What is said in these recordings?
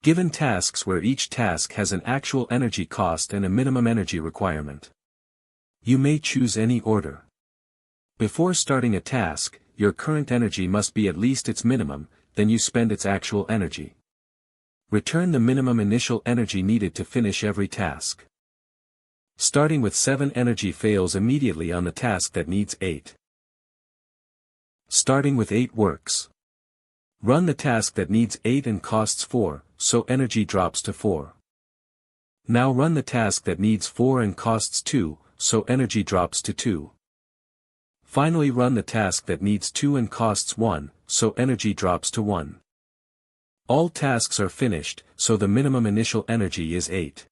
Given tasks where each task has an actual energy cost and a minimum energy requirement. You may choose any order. Before starting a task, your current energy must be at least its minimum, then you spend its actual energy. Return the minimum initial energy needed to finish every task. Starting with 7 energy fails immediately on the task that needs 8. Starting with 8 works. Run the task that needs 8 and costs 4, so energy drops to 4. Now run the task that needs 4 and costs 2, so energy drops to 2. Finally run the task that needs 2 and costs 1, so energy drops to 1. All tasks are finished, so the minimum initial energy is 8.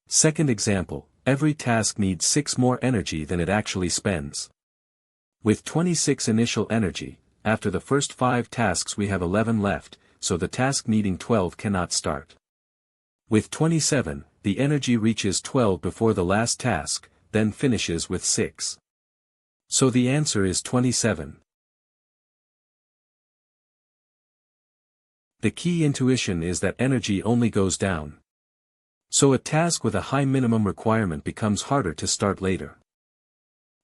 Second example, every task needs 6 more energy than it actually spends. With 26 initial energy, after the first 5 tasks we have 11 left, so the task needing 12 cannot start. With 27, the energy reaches 12 before the last task, then finishes with 6. So the answer is 27. The key intuition is that energy only goes down. So a task with a high minimum requirement becomes harder to start later.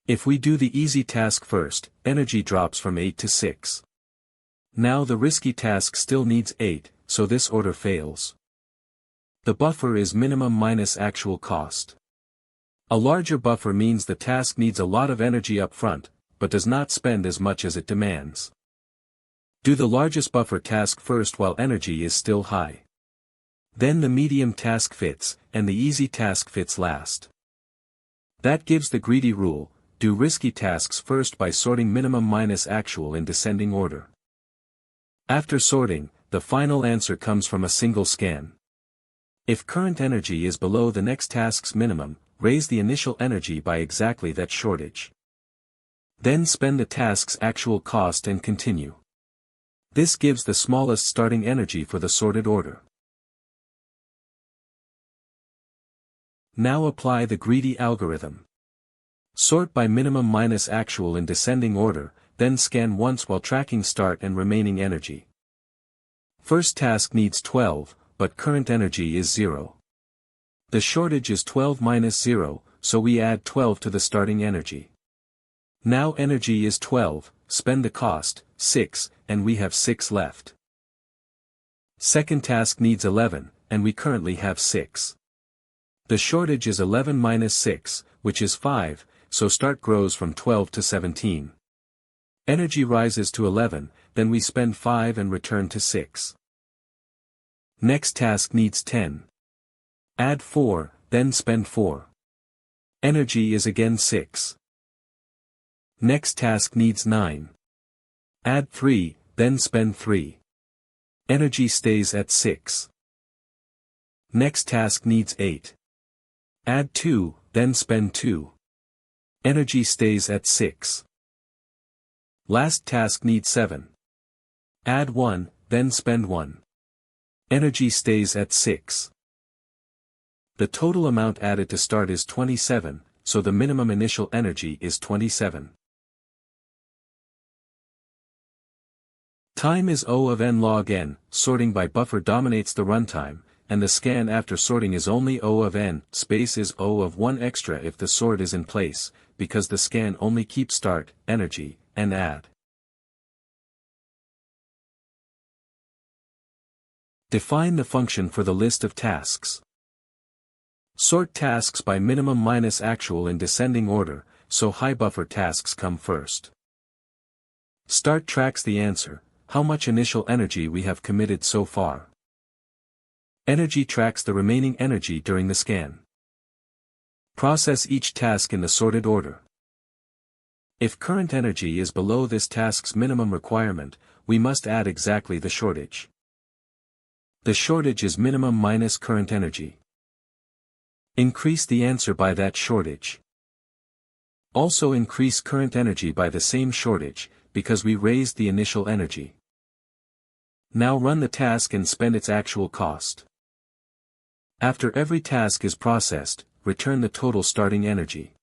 If we do the easy task first, energy drops from 8 to 6. Now the risky task still needs 8, so this order fails. The buffer is minimum minus actual cost. A larger buffer means the task needs a lot of energy up front, but does not spend as much as it demands. Do the largest buffer task first while energy is still high. Then the medium task fits, and the easy task fits last. That gives the greedy rule: do risky tasks first by sorting minimum minus actual in descending order. After sorting, the final answer comes from a single scan. If current energy is below the next task's minimum, raise the initial energy by exactly that shortage. Then spend the task's actual cost and continue. This gives the smallest starting energy for the sorted order. Now apply the greedy algorithm. Sort by minimum minus actual in descending order, then scan once while tracking start and remaining energy. First task needs 12, but current energy is 0. The shortage is 12 minus 0, so we add 12 to the starting energy. Now energy is 12, spend the cost, 6, and we have 6 left. Second task needs 11, and we currently have 6. The shortage is 11 minus 6, which is 5, so start grows from 12 to 17. Energy rises to 11, then we spend 5 and return to 6. Next task needs 10. Add 4, then spend 4. Energy is again 6. Next task needs 9. Add 3, then spend 3. Energy stays at 6. Next task needs 8. Add 2, then spend 2. Energy stays at 6. Last task needs 7. Add 1, then spend 1. Energy stays at 6. The total amount added to start is 27, so the minimum initial energy is 27. Time is O of n log n, sorting by buffer dominates the runtime, and the scan after sorting is only O of n, space is O of 1 extra if the sort is in place, because the scan only keeps start, energy, and add. Define the function for the list of tasks. Sort tasks by minimum minus actual in descending order, so high buffer tasks come first. Start tracks the answer, how much initial energy we have committed so far. Energy tracks the remaining energy during the scan. Process each task in the sorted order. If current energy is below this task's minimum requirement, we must add exactly the shortage. The shortage is minimum minus current energy. Increase the answer by that shortage. Also increase current energy by the same shortage, because we raised the initial energy. Now run the task and spend its actual cost. After every task is processed, return the total starting energy.